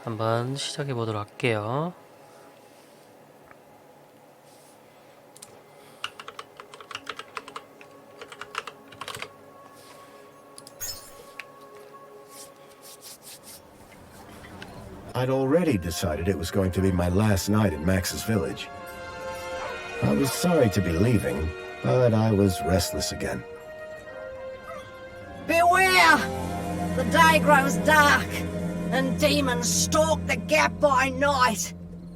한번 시작해 보도록 할게요. I'd already decided it was going to be my last night in Max's village. I was sorry to be leaving, but I was restless again. Beware! The day grows dark, and demons stalk the gap by night.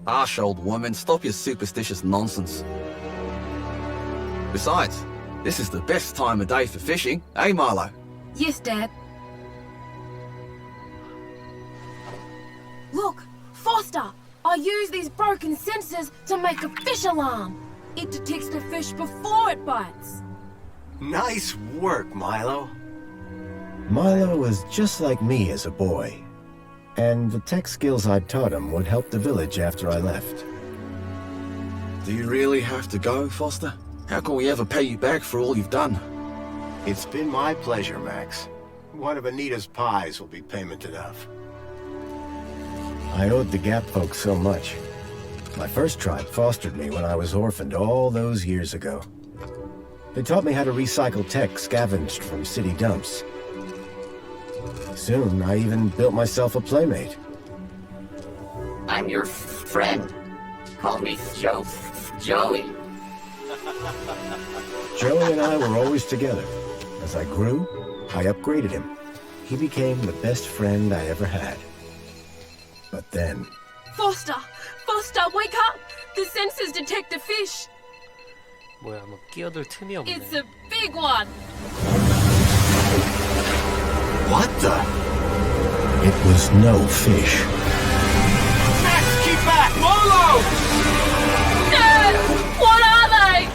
Harsh, old woman, stop your superstitious nonsense. Besides, this is the best time of day for fishing, eh, Milo? Yes, Dad. Look, Foster! I use these broken sensors to make a fish alarm. It detects the fish before it bites. Nice work, Milo. Milo was just like me as a boy, and the tech skills I'd taught him would help the village after I left. Do you really have to go, Foster? How can we ever pay you back for all you've done? It's been my pleasure, Max. One of Anita's pies will be payment enough. I owed the Gap folks so much. My first tribe fostered me when I was orphaned all those years ago. They taught me how to recycle tech scavenged from city dumps. Soon, I even built myself a playmate. I'm your friend. Call me Joey. Joey and I were always together. As I grew, I upgraded him. He became the best friend I ever had. But then... Foster! Foster, wake up! The sensors detect a fish. 뭐야, 뭐 끼어들 틈이 없네. It's a big one. What the? It was no fish. Max, keep back! Milo! Dad! What are they?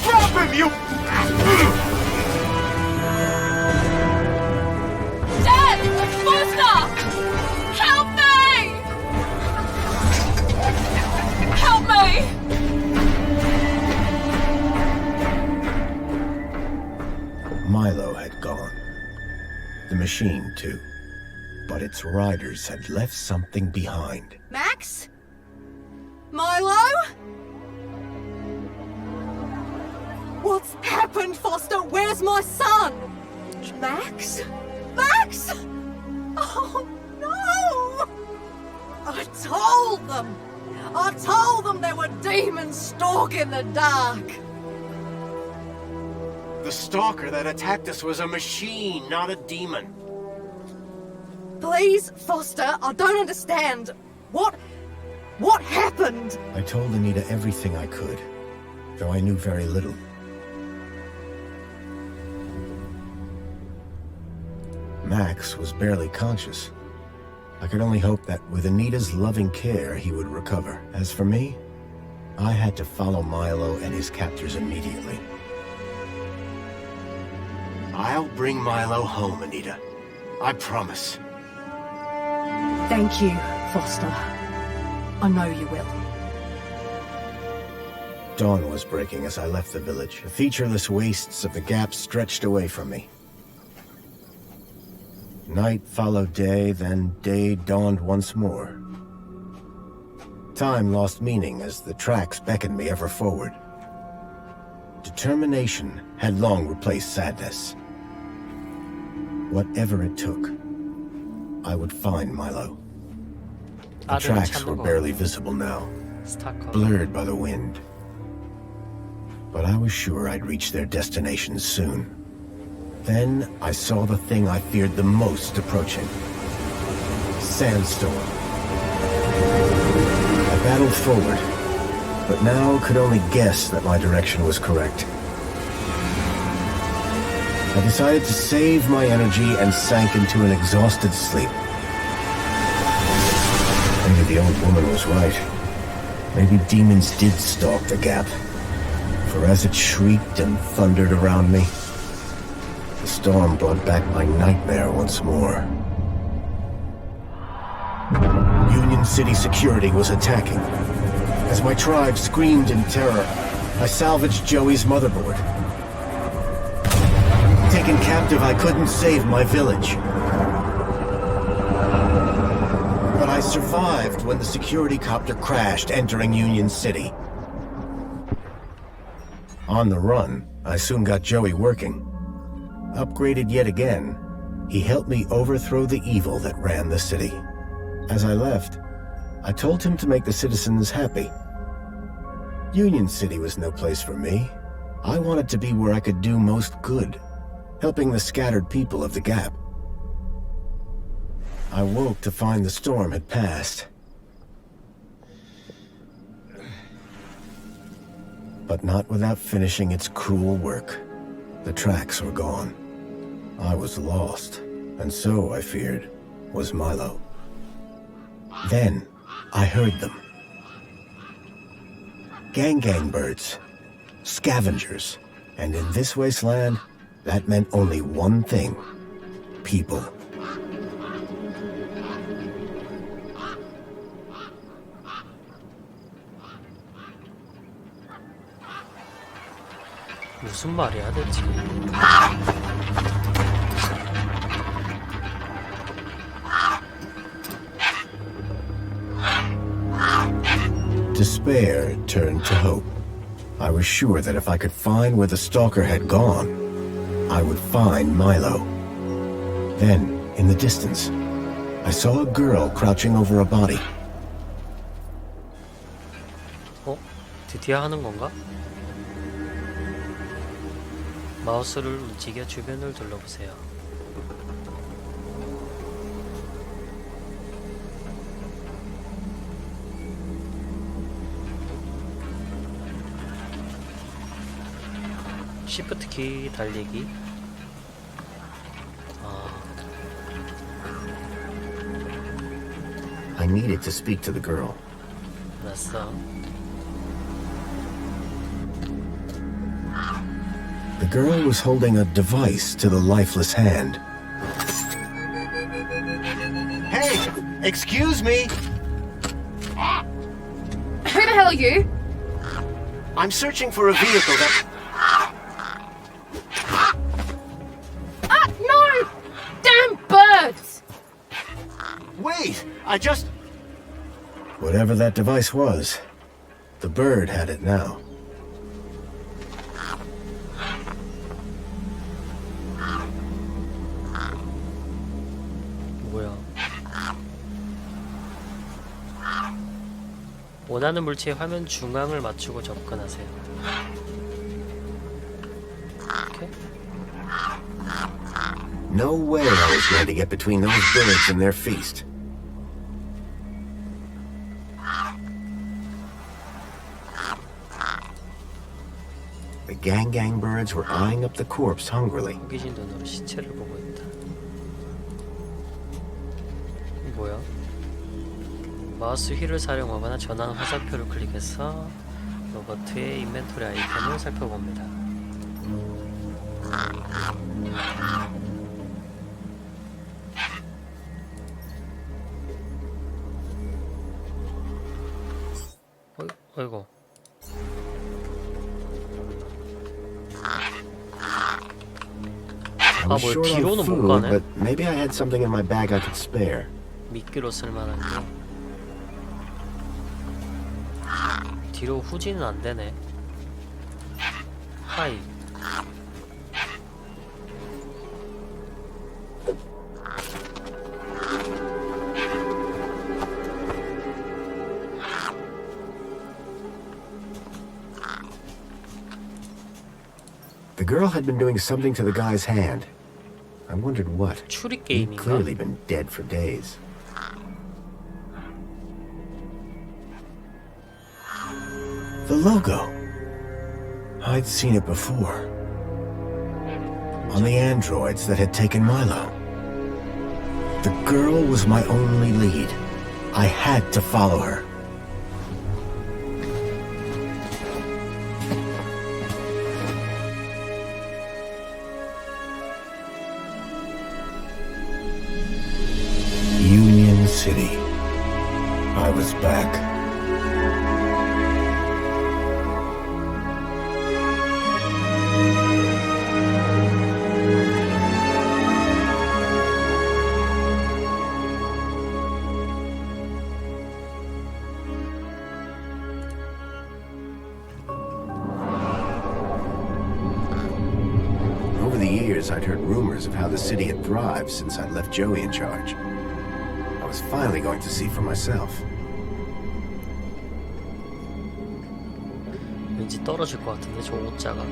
Drop him, you... Dad! Foster! Help me! Help me! Milo had gone. The machine, too. But its riders had left something behind. Max? Milo? What's happened, Foster? Where's my son? Max? Max? Oh, no! I told them there were demons stalking the dark. The stalker that attacked us was a machine, not a demon. Please, Foster, I don't understand. What happened? I told Anita everything I could, though I knew very little. Max was barely conscious. I could only hope that with Anita's loving care, he would recover. As for me, I had to follow Milo and his captors immediately. I'll bring Milo home, Anita. I promise. Thank you, Foster. I know you will. Dawn was breaking as I left the village. The featureless wastes of the Gap stretched away from me. Night followed day, then day dawned once more. Time lost meaning as the tracks beckoned me ever forward. Determination had long replaced sadness. Whatever it took, I would find Milo. The tracks were barely visible now, blurred by the wind. But I was sure I'd reach their destination soon. Then I saw the thing I feared the most approaching. Sandstorm. I battled forward, but now could only guess that my direction was correct. I decided to save my energy and sank into an exhausted sleep. Maybe the old woman was right. Maybe demons did stalk the Gap. For as it shrieked and thundered around me, the storm brought back my nightmare once more. Union City security was attacking. As my tribe screamed in terror, I salvaged Joey's motherboard. Taken captive, I couldn't save my village. But I survived when the security copter crashed entering Union City. On the run, I soon got Joey working. Upgraded yet again, he helped me overthrow the evil that ran the city. As I left, I told him to make the citizens happy. Union City was no place for me. I wanted to be where I could do most good, helping the scattered people of the Gap. I woke to find the storm had passed. But not without finishing its cruel work. The tracks were gone. I was lost, and so, I feared, was Milo. Then, I heard them. Gang birds, scavengers, and in this wasteland, that meant only one thing: people. 무슨 말이야 대체? Despair turned to hope. I was sure that if I could find where the stalker had gone, I would find Milo. Then, in the distance, I saw a girl crouching over a body. 드디어 하는 건가? 마우스를 움직여 주변을 둘러보세요. Shift 키 달리기. I needed to speak to the girl. 알았어. The girl was holding a device to the lifeless hand. Hey! Excuse me! Who the hell are you? I'm searching for a vehicle that... Ah, no! Damn birds! Wait! I just... Whatever that device was, the bird had it now. 뭐야? 원하는 물체의 화면 중앙을 맞추고 접근하세요. 오케이. No way I was going to get between those birds and their feast. The gang birds were eyeing up the corpse hungrily. 호기심 눈으로 시체를 보고 있다. 뭐야? 마우스 휠을 사용하거나 전환 화살표를 클릭해서 로버트의 인벤토리 아이템을 살펴봅니다. 어이구. I was 뭐 short on 뒤로는 못 food, 가네. but maybe I had something in my bag I could spare. 미끼로 쓸만한 게 뒤로 후진은 안 되네. 하이. The girl had been doing something to the guy's hand. I wondered what. 추리 He'd 게임인가? clearly been dead for days. The logo. I'd seen it before. On the androids that had taken Milo. The girl was my only lead. I had to follow her. Union City. I was back. years, I'd heard rumors of how the city had thrived since I'd left Joey in charge. I was finally going to see for myself. 왠지 떨어질 것 같은데 저 옷자가.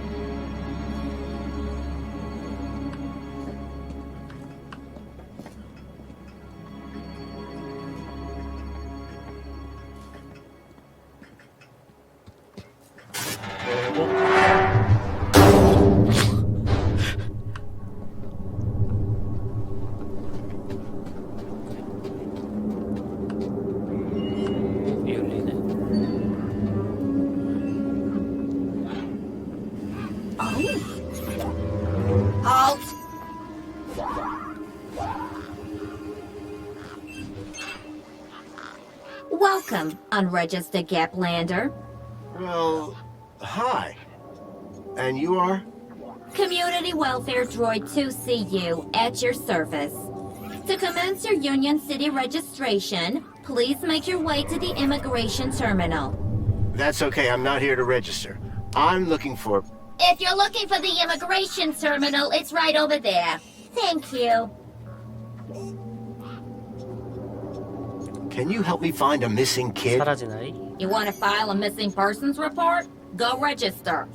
Halt! Welcome, unregistered Gaplander. Well, hi. And you are? Community Welfare Droid 2CU at your service. To commence your Union City registration, please make your way to the immigration terminal. That's okay, I'm not here to register. I'm looking for... If you're looking for the immigration terminal, it's right over there. Thank you. Can you help me find a missing kid? 사라진 아이? You want to file a missing persons report? Go register.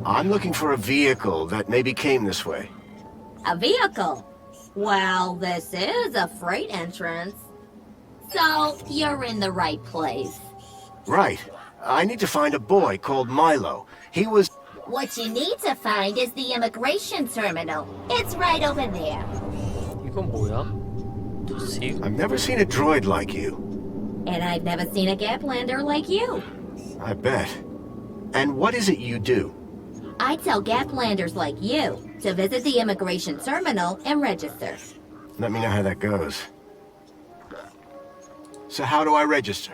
I'm looking for a vehicle that maybe came this way. A vehicle? Well, this is a freight entrance. So, you're in the right place. Right. I need to find a boy called Milo. He was... What you need to find is the immigration terminal. It's right over there. 이건 뭐야? See? I've never seen a droid like you. And I've never seen a Gaplander like you. I bet. And what is it you do? I tell Gaplanders like you to visit the immigration terminal and register. Let me know how that goes. So how do I register?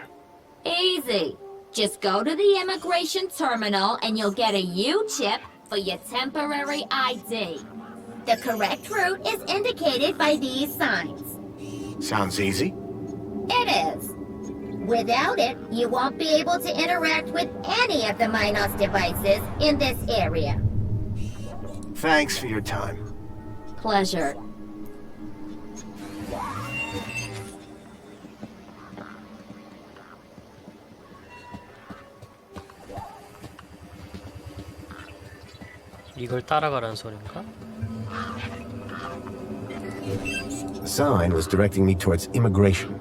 Easy. Just go to the immigration terminal and you'll get a U-chip for your temporary ID. The correct route is indicated by these signs. Sounds easy. It is. Without it, you won't be able to interact with any of the Minos devices in this area. Thanks for your time. Pleasure. 이걸 따라가라는 소린가? The sign was directing me towards immigration.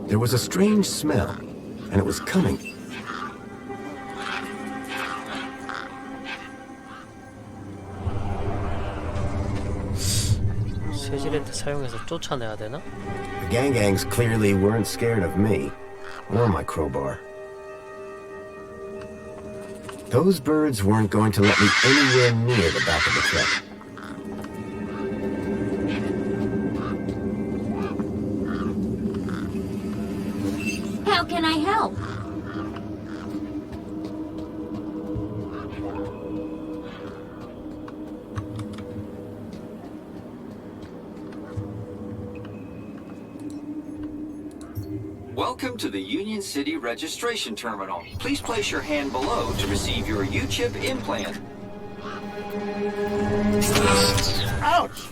There was a strange smell, and it was coming. 쇠지레트 사용해서 쫓아내야 되나? The gangs clearly weren't scared of me, or my crowbar. Those birds weren't going to let me anywhere near the back of the truck. How can I help? Welcome to the Union City Registration Terminal. Please place your hand below to receive your U-chip implant. Ouch!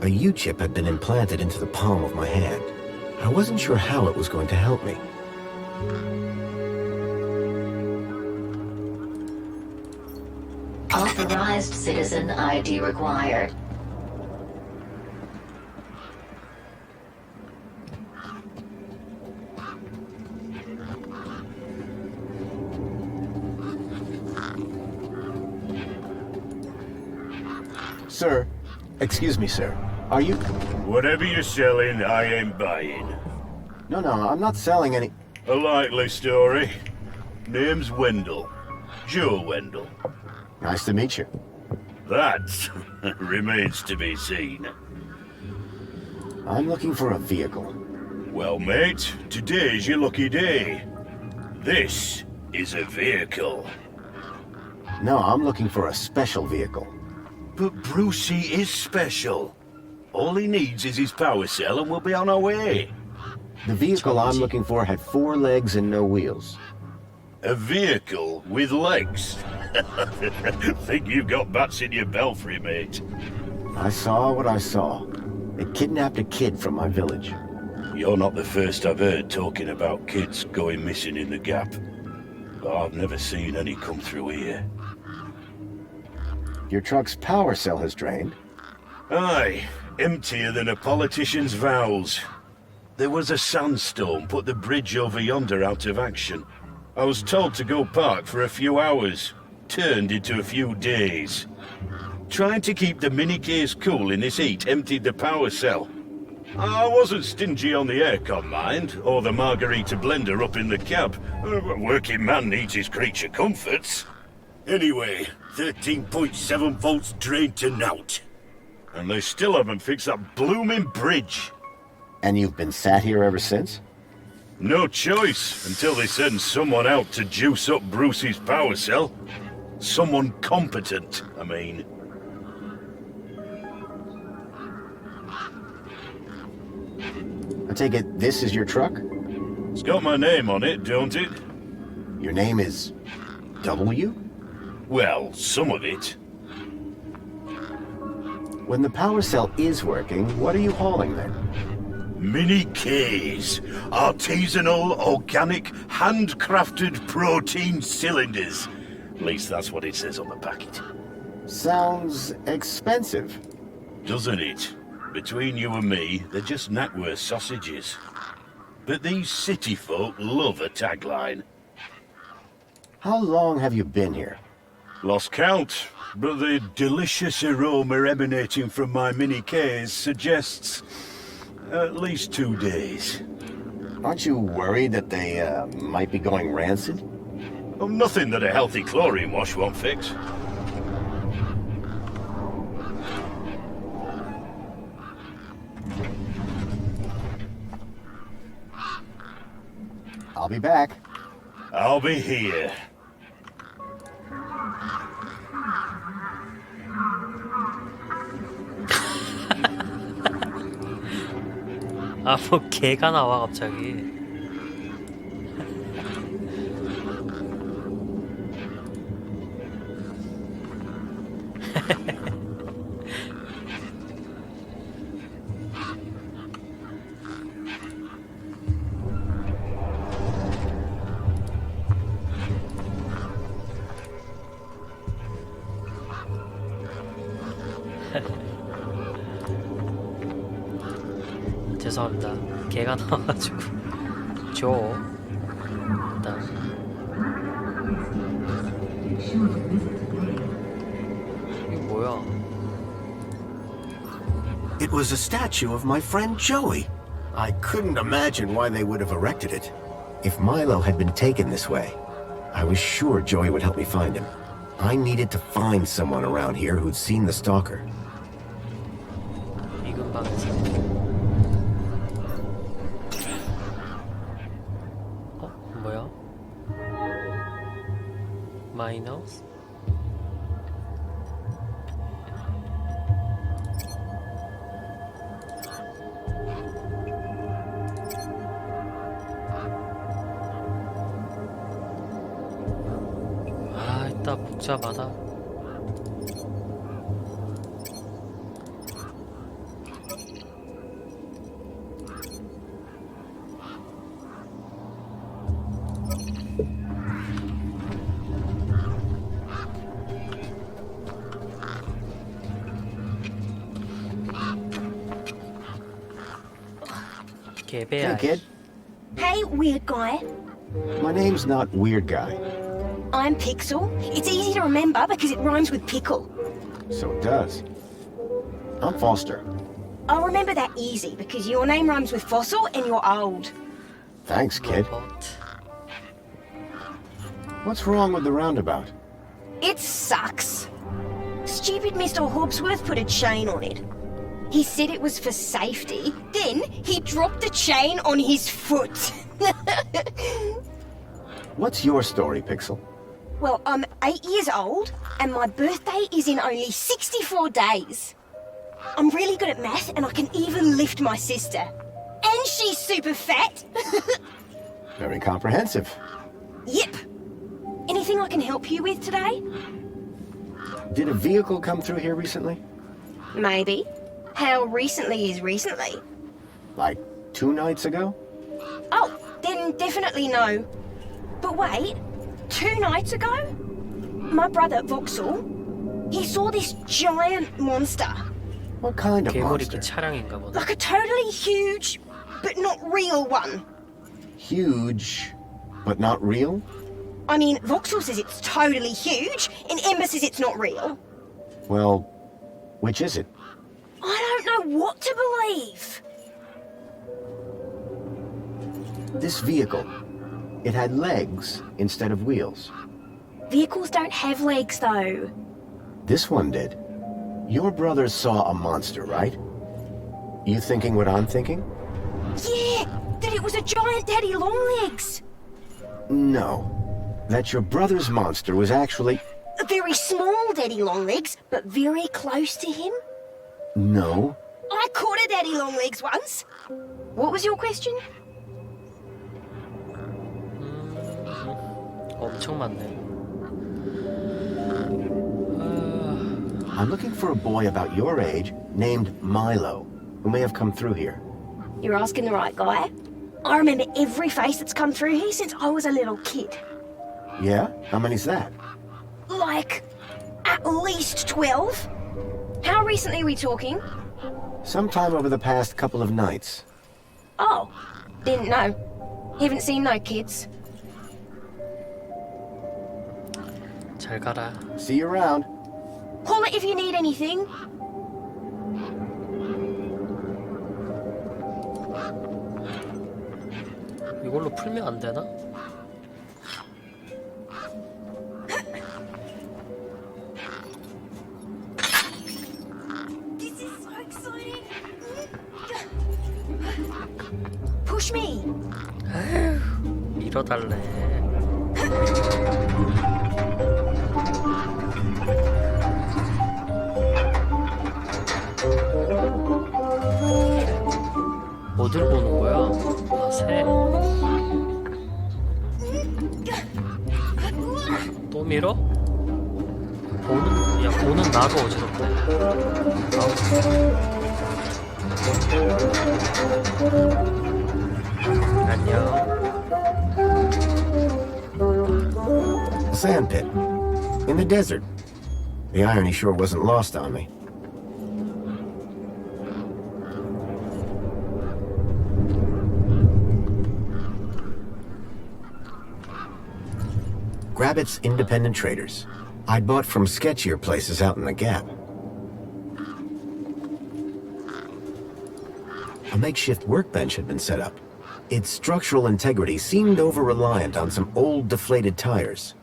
A U-chip had been implanted into the palm of my hand. I wasn't sure how it was going to help me. Authorized citizen ID required. Sir, excuse me, sir. Are you... Whatever you're selling, I ain't buying. No, I'm not selling any... A likely story. Name's Wendell. Joe Wendell. Nice to meet you. That remains to be seen. I'm looking for a vehicle. Well, mate, today's your lucky day. This is a vehicle. No, I'm looking for a special vehicle. But Brucey is special. All he needs is his power cell and we'll be on our way. The vehicle I'm looking for had 4 legs and no wheels. A vehicle with legs? Think you've got bats in your belfry, mate. I saw what I saw. They kidnapped a kid from my village. You're not the first I've heard talking about kids going missing in the Gap. But I've never seen any come through here. Your truck's power cell has drained? Aye, emptier than a politician's vows. There was a sandstorm put the bridge over yonder out of action. I was told to go park for a few hours. Turned into a few days. Trying to keep the mini case cool in this heat emptied the power cell. I wasn't stingy on the aircon, mind, or the margarita blender up in the cab. A working man needs his creature comforts. Anyway, 13.7 volts drained to naught. And they still haven't fixed that blooming bridge. And you've been sat here ever since? No choice, until they send someone out to juice up Bruce's power cell. Someone competent, I mean. I take it this is your truck? It's got my name on it, don't it? Your name is... W? Well, some of it. When the power cell is working, what are you hauling then? Mini K's. Artisanal, organic, handcrafted protein cylinders. At least that's what it says on the packet. Sounds expensive. Doesn't it? Between you and me, they're just knackwurst sausages. But these city folk love a tagline. How long have you been here? Lost count, but the delicious aroma emanating from my mini K's suggests at least 2 days. Aren't you worried that they might be going rancid? Oh, nothing that a healthy chlorine wash won't fix. I'll be back. I'll be here. 아, 뭐 개가 나와 갑자기. 죄송합니다. 개가 나와가지고 줘. 일단 이게 뭐야? It was a statue of my friend Joey. I couldn't imagine why they would have erected it. If Milo had been taken this way, I was sure Joey would help me find him. I needed to find someone around here who'd seen the stalker. 이 근방에서 뭐야? 마이너스? 아, 이따 복잡하다. Hey, kid. Hey, weird guy. My name's not Weird Guy. I'm Pixel. It's easy to remember because it rhymes with pickle. So it does. I'm Foster. I'll remember that easy because your name rhymes with fossil and you're old. Thanks, kid. What's wrong with the roundabout? It sucks. Stupid Mr. Hobbsworth put a chain on it. He said it was for safety, then he dropped the chain on his foot. What's your story, Pixel? Well, I'm 8 years old, and my birthday is in only 64 days. I'm really good at math and I can even lift my sister. And she's super fat. Very comprehensive. Yep. Anything I can help you with today? Did a vehicle come through here recently? Maybe. How recently is recently? Like 2 nights ago? Oh, then definitely no. But wait, 2 nights ago? My brother, Vauxhall, he saw this giant monster. What kind of 괴물이 monster? 차량인가 보다. Like a totally huge, but not real one. Huge, but not real? I mean, Vauxhall says it's totally huge, and Ember says it's not real. Well, which is it? I don't know what to believe. This vehicle, it had legs instead of wheels. Vehicles don't have legs, though. This one did. Your brother saw a monster, right? You thinking what I'm thinking? Yeah, that it was a giant daddy longlegs. No. That your brother's monster was actually... A very small daddy longlegs, but very close to him. No. I caught a daddy longlegs once. What was your question? 엄청 많네. I'm looking for a boy about your age named Milo, who may have come through here. You're asking the right guy. I remember every face that's come through here since I was a little kid. Yeah? How many's that? Like, at least 12. How recently are we talking? Sometime over the past couple of nights. Oh, didn't know. Haven't seen no kids. 잘 가라. See you around. Call it if you need anything. 이걸로 풀면 안 되나? This is so exciting. Push me. 밀어달래. 어딜 보는 거야? 아, 새. 또 밀어? 보는 나도 어지럽대. 안녕. A sand pit. In the desert. The irony sure wasn't lost on me. Grabbit's independent traders. I'd bought from sketchier places out in the Gap. A makeshift workbench had been set up. Its structural integrity seemed over-reliant on some old deflated tires.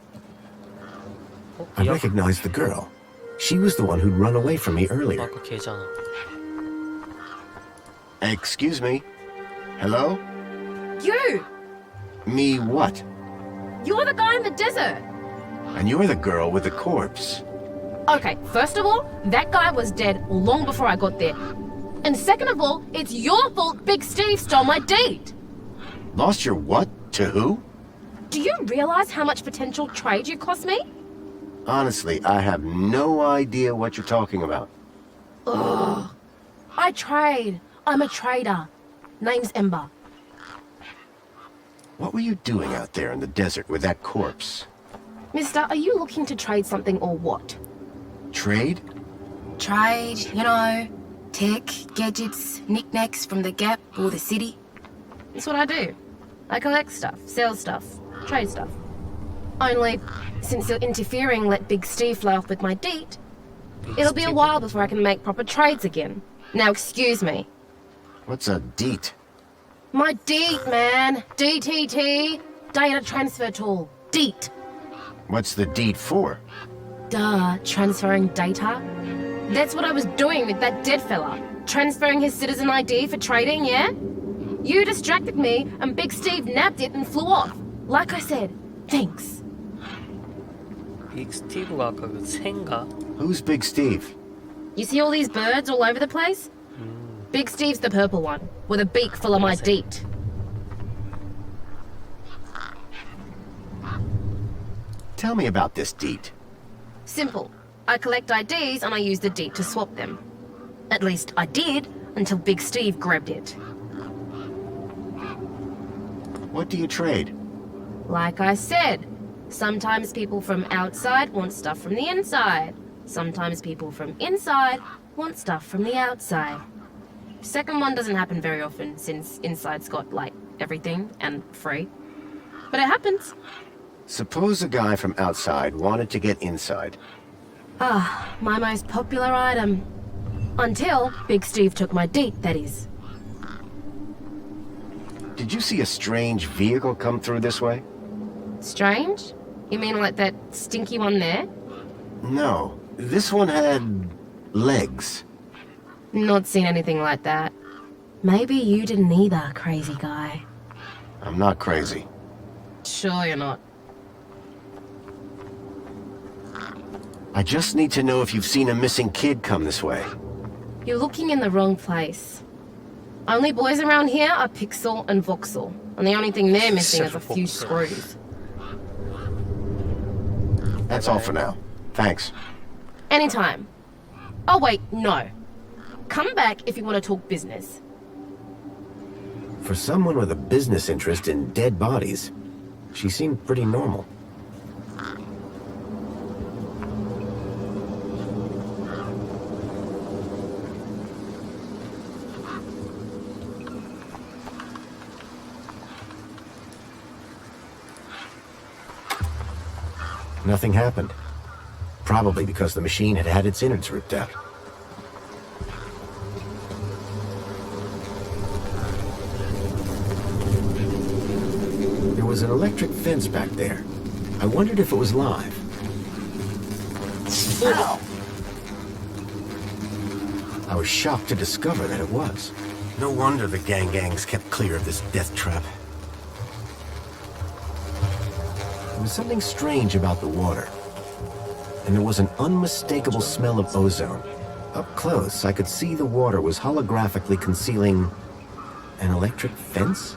I recognized the girl. She was the one who'd run away from me earlier. 아까 걔잖아. Excuse me? Hello? You! Me what? You're the guy in the desert! And you're the girl with the corpse. Okay, first of all, that guy was dead long before I got there. And second of all, it's your fault Big Steve stole my deed! Lost your what? To who? Do you realize how much potential trade you cost me? Honestly, I have no idea what you're talking about. Ugh. I trade. I'm a trader. Name's Ember. What were you doing out there in the desert with that corpse? Mister, are you looking to trade something or what? Trade? Trade, you know, tech, gadgets, knickknacks from the Gap or the city. That's what I do. I collect stuff, sell stuff, trade stuff. Only, since you're interfering, let Big Steve fly off with my deed, it'll be a while before I can make proper trades again. Now excuse me. What's a deet? My deed, man. DTT. Data transfer tool. Deet. What's the deed for? Duh, transferring data. That's what I was doing with that dead fella. Transferring his citizen ID for trading, yeah? You distracted me and Big Steve nabbed it and flew off. Like I said, thanks. 빅 스티브가 아까 그 새인가? Who's Big Steve? You see all these birds all over the place? Big Steve's the purple one, with a beak full of my deet. Tell me about this deet. Simple. I collect IDs and I use the deet to swap them. At least I did, until Big Steve grabbed it. What do you trade? Like I said, sometimes people from outside want stuff from the inside. Sometimes people from inside want stuff from the outside. Second one doesn't happen very often, since inside's got, like, everything and free. But it happens. Suppose a guy from outside wanted to get inside. Ah, my most popular item. Until Big Steve took my deet, that is. Did you see a strange vehicle come through this way? Strange? You mean like that stinky one there? No. This one had legs. Not seen anything like that. Maybe you didn't either, crazy guy. I'm not crazy. Sure you're not. I just need to know if you've seen a missing kid come this way. You're looking in the wrong place. Only boys around here are Pixel and Voxel, and the only thing they're missing is a few screws. That's all for now. Thanks. Anytime. Oh wait, no. Come back if you want to talk business. For someone with a business interest in dead bodies, she seemed pretty normal. Nothing happened. Probably because the machine had had its innards ripped out. There was an electric fence back there. I wondered if it was live. Ow! I was shocked to discover that it was. No wonder the gangs kept clear of this death trap. There was something strange about the water, and there was an unmistakable smell of ozone. Up close, I could see the water was holographically concealing an electric fence?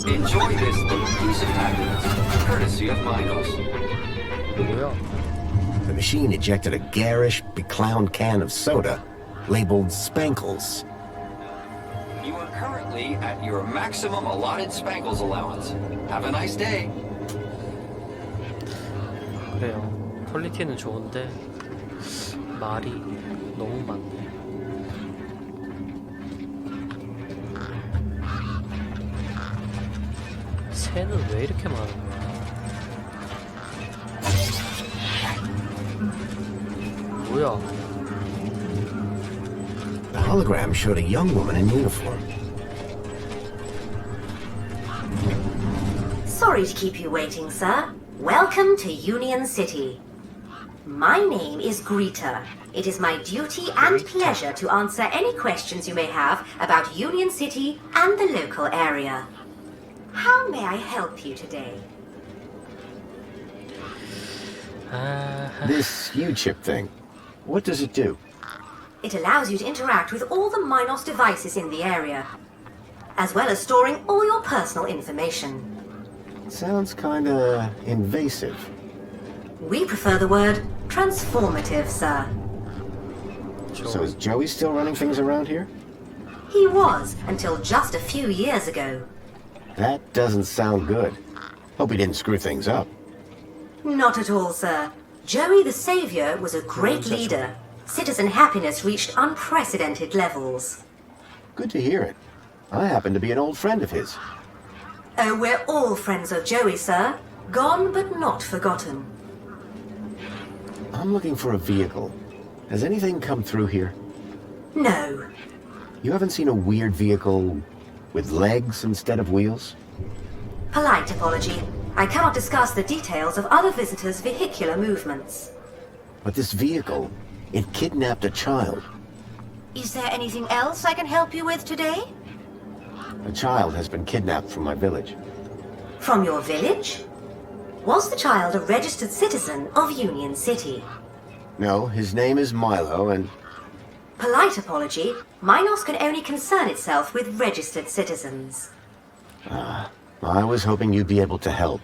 Enjoy this little piece of happiness, courtesy of Minos. The machine ejected a garish, beclowned can of soda, labeled Spankles. You are currently at your maximum allotted Spankles allowance. Have a nice day. 그래요. 퀄리티는 좋은데 말이 너무 많네. 새는 왜 이렇게 많은 거야? 뭐야? The hologram showed a young woman in uniform. Sorry to keep you waiting, sir. Welcome to Union City. My name is Greta. It is my duty and pleasure to answer any questions you may have about Union City and the local area. How may I help you today? This U-chip thing, what does it do? It allows you to interact with all the Minos devices in the area, as well as storing all your personal information. Sounds kinda invasive. We prefer the word transformative, sir. So is Joey still running things around here? He was, until just a few years ago. That doesn't sound good. Hope he didn't screw things up. Not at all, sir. Joey the Savior was a great leader. Citizen happiness reached unprecedented levels. Good to hear it. I happen to be an old friend of his. Oh, we're all friends of Joey, sir. Gone but not forgotten. I'm looking for a vehicle. Has anything come through here? No. You haven't seen a weird vehicle with legs instead of wheels? Polite apology. I cannot discuss the details of other visitors' vehicular movements. But this vehicle, it kidnapped a child. Is there anything else I can help you with today? A child has been kidnapped from my village. From your village? Was the child a registered citizen of Union City? No, his name is Milo, and... Polite apology. Minos can only concern itself with registered citizens. I was hoping you'd be able to help.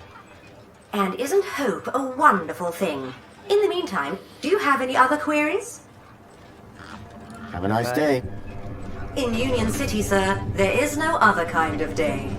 And isn't hope a wonderful thing? In the meantime, do you have any other queries? Have a nice day. In Union City, sir, there is no other kind of day.